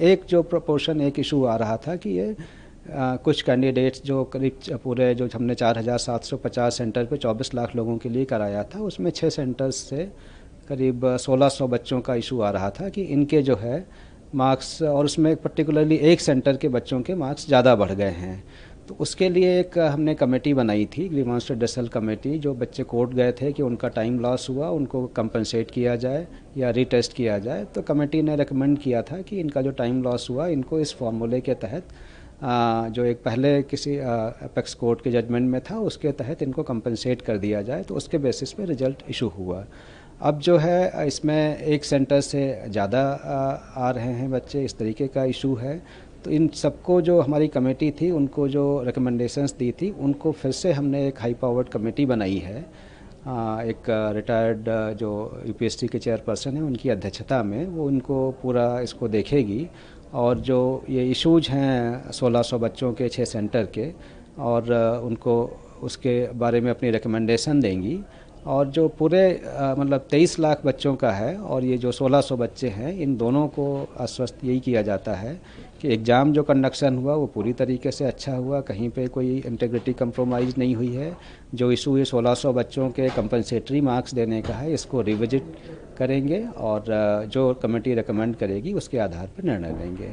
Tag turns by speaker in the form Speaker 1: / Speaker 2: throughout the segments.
Speaker 1: एक जो प्रोपोर्शन एक इशू आ रहा था कि ये कुछ कैंडिडेट्स जो करीब पूरे जो हमने 4,750 सेंटर पे 24 लाख लोगों के लिए कराया था, उसमें 6 सेंटर्स से करीब 1600 बच्चों का इशू आ रहा था कि इनके जो है मार्क्स, और उसमें पर्टिकुलरली एक सेंटर के बच्चों के मार्क्स ज़्यादा बढ़ गए हैं। तो उसके लिए एक हमने कमेटी बनाई थी, ग्रीवांस रिड्रेसल कमेटी। जो बच्चे कोर्ट गए थे कि उनका टाइम लॉस हुआ, उनको कंपनसेट किया जाए या रीटेस्ट किया जाए, तो कमेटी ने रेकमेंड किया था कि इनका जो टाइम लॉस हुआ इनको इस फार्मूले के तहत जो एक पहले किसी अपेक्स कोर्ट के जजमेंट में था उसके तहत इनको कंपनसेट कर दिया जाए। तो उसके बेसिस पे रिजल्ट इशू हुआ। अब जो है इसमें एक सेंटर से ज़्यादा आ रहे हैं बच्चे, इस तरीके का इशू है। तो इन सबको जो हमारी कमेटी थी उनको जो रिकमेंडेशंस दी थी उनको फिर से हमने एक हाई पावर्ड कमेटी बनाई है, एक रिटायर्ड जो यूपीएससी के चेयरपर्सन हैं उनकी अध्यक्षता में, वो इनको पूरा इसको देखेगी और जो ये इश्यूज हैं 1600 बच्चों के 6 सेंटर के, और उनको उसके बारे में अपनी रिकमेंडेशन देंगी। और जो पूरे मतलब 23 लाख बच्चों का है और ये जो 1600 बच्चे हैं, इन दोनों को आश्वस्त यही किया जाता है कि एग्ज़ाम जो कंडक्शन हुआ वो पूरी तरीके से अच्छा हुआ, कहीं पे कोई इंटीग्रिटी कंप्रोमाइज़ नहीं हुई है। जो इशू ये 1600 बच्चों के कंपनसेटरी मार्क्स देने का है, इसको रिविजिट करेंगे और जो कमेटी रिकमेंड करेगी उसके आधार पर निर्णय लेंगे।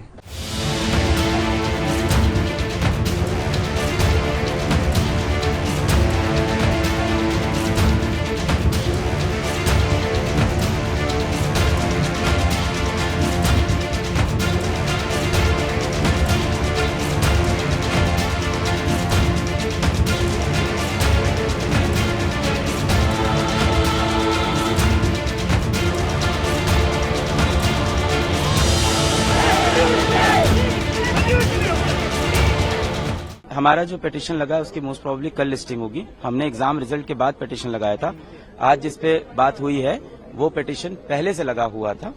Speaker 2: हमारा जो पिटीशन लगा है उसकी मोस्ट प्रोबेबली कल लिस्टिंग होगी। हमने एग्जाम रिजल्ट के बाद पिटीशन लगाया था। आज जिस पे बात हुई है वो पिटीशन पहले से लगा हुआ था,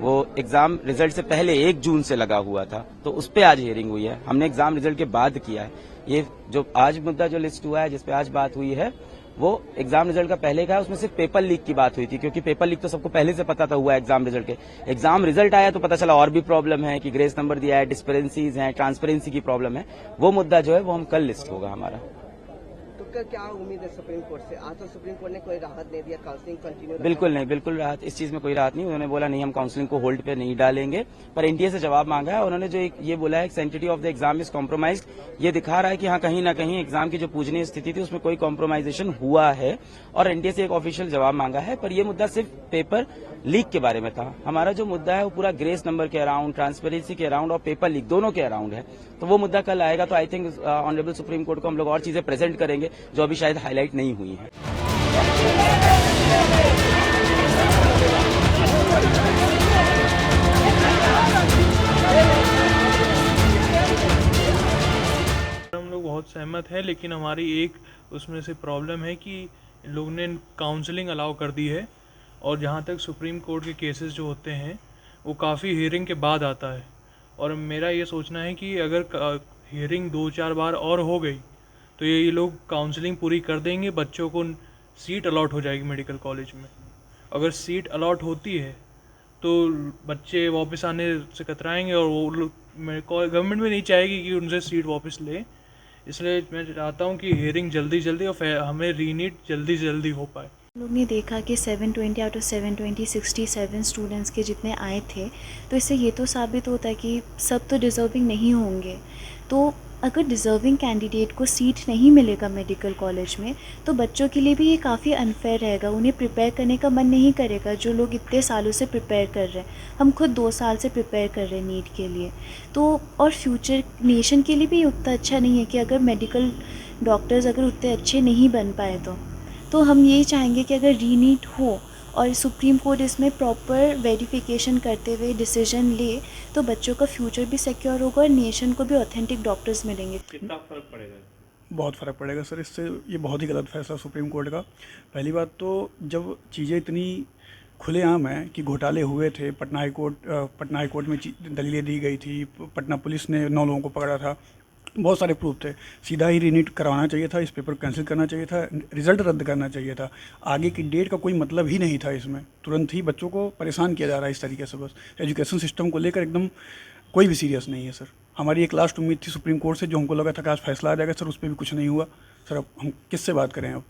Speaker 2: वो एग्जाम रिजल्ट से पहले 1 जून से लगा हुआ था, तो उस पे आज हियरिंग हुई है। हमने एग्जाम रिजल्ट के बाद किया है। ये जो आज मुद्दा जो लिस्ट हुआ है जिसपे आज बात हुई है वो एग्जाम रिजल्ट का पहले का है, उसमें सिर्फ पेपर लीक की बात हुई थी, क्योंकि पेपर लीक तो सबको पहले से पता था हुआ है एग्जाम रिजल्ट के। एग्जाम रिजल्ट आया तो पता चला और भी प्रॉब्लम है कि ग्रेस नंबर दिया है, डिस्पेरेंसीज हैं, ट्रांसपेरेंसी की प्रॉब्लम है। वो मुद्दा जो है वो हम कल लिस्ट होगा हमारा।
Speaker 3: तो क्या उम्मीद है सुप्रीम कोर्ट से? आज तो सुप्रीम कोर्ट ने कोई राहत नहीं दिया, काउंसलिंग कंटिन्यू।
Speaker 2: बिल्कुल नहीं, बिल्कुल राहत, इस चीज में कोई राहत नहीं। उन्होंने बोला नहीं हम काउंसलिंग को होल्ड पे नहीं डालेंगे, पर एनटीए से जवाब मांगा है। उन्होंने जो ये बोला है sensitivity of the exam is compromise, ये दिखा रहा है कि हाँ कहीं ना कहीं एग्जाम की जो पूजनीय स्थिति थी उसमें कोई कॉम्प्रोमाइजेशन हुआ है और एनटीए से एक ऑफिशियल जवाब मांगा है। पर यह मुद्दा सिर्फ पेपर लीक के बारे में था। हमारा जो मुद्दा है वो पूरा ग्रेस नंबर के अराउंड, ट्रांसपेरेंसी के अराउंड और पेपर लीक दोनों के अराउंड है। तो वो मुद्दा कल आएगा, तो I think honourable supreme court को हम लोग और चीजें प्रेजेंट करेंगे जो अभी शायद हाईलाइट नहीं हुई है।
Speaker 4: हम लोग बहुत सहमत हैं, लेकिन हमारी एक उसमें से प्रॉब्लम है कि इन लोगों ने काउंसलिंग अलाउ कर दी है, और जहाँ तक सुप्रीम कोर्ट के केसेस जो होते हैं वो काफ़ी हियरिंग के बाद आता है। और मेरा ये सोचना है कि अगर हियरिंग 2-4 बार और हो गई तो ये लोग काउंसलिंग पूरी कर देंगे, बच्चों को सीट अलॉट हो जाएगी मेडिकल कॉलेज में। अगर सीट अलॉट होती है तो बच्चे वापस आने से कतराएंगे और वो लोग गवर्नमेंट में नहीं चाहेगी कि उनसे सीट वापस ले। इसलिए मैं चाहता हूँ कि हियरिंग जल्दी और हमें रीनीट जल्दी हो पाए।
Speaker 5: लोग ने देखा कि 720 आउट ऑफ 720 67 स्टूडेंट्स के जितने आए थे, तो इससे ये तो साबित होता है कि सब तो डिज़र्विंग नहीं होंगे। तो अगर डिज़र्विंग कैंडिडेट को सीट नहीं मिलेगा मेडिकल कॉलेज में तो बच्चों के लिए भी ये काफ़ी अनफेयर रहेगा। उन्हें प्रिपेयर करने का मन नहीं करेगा, जो लोग इतने सालों से प्रिपेयर कर रहे हैं। हम खुद 2 साल से प्रिपेयर कर रहे हैं नीट के लिए। तो और फ्यूचर नेशन के लिए भी उतना अच्छा नहीं है कि अगर मेडिकल डॉक्टर्स अगर उतने अच्छे नहीं बन पाए तो हम यही चाहेंगे कि अगर रीनीट हो और सुप्रीम कोर्ट इसमें प्रॉपर वेरिफिकेशन करते हुए डिसीजन ले तो बच्चों का फ्यूचर भी सिक्योर होगा और नेशन को भी ऑथेंटिक डॉक्टर्स मिलेंगे।
Speaker 4: कितना फ़र्क पड़ेगा?
Speaker 6: बहुत फ़र्क पड़ेगा सर इससे। ये बहुत ही गलत फैसला सुप्रीम कोर्ट का। पहली बात तो जब चीज़ें इतनी खुलेआम हैं कि घोटाले हुए थे, पटना हाई कोर्ट में दलीलें दी गई थी, पटना पुलिस ने 9 लोगों को पकड़ा था, बहुत सारे प्रूफ थे। सीधा ही रीनीट करवाना चाहिए था, इस पेपर कैंसिल करना चाहिए था, रिज़ल्ट रद्द करना चाहिए था। आगे की डेट का कोई मतलब ही नहीं था इसमें। तुरंत ही बच्चों को परेशान किया जा रहा है इस तरीके से। बस एजुकेशन सिस्टम को लेकर एकदम कोई भी सीरियस नहीं है सर। हमारी एक लास्ट उम्मीद थी सुप्रीम कोर्ट से, जो हमको लगा था कि आज फैसला आ जाएगा सर, उस पर भी कुछ नहीं हुआ सर। अब हम किससे बात करें अब?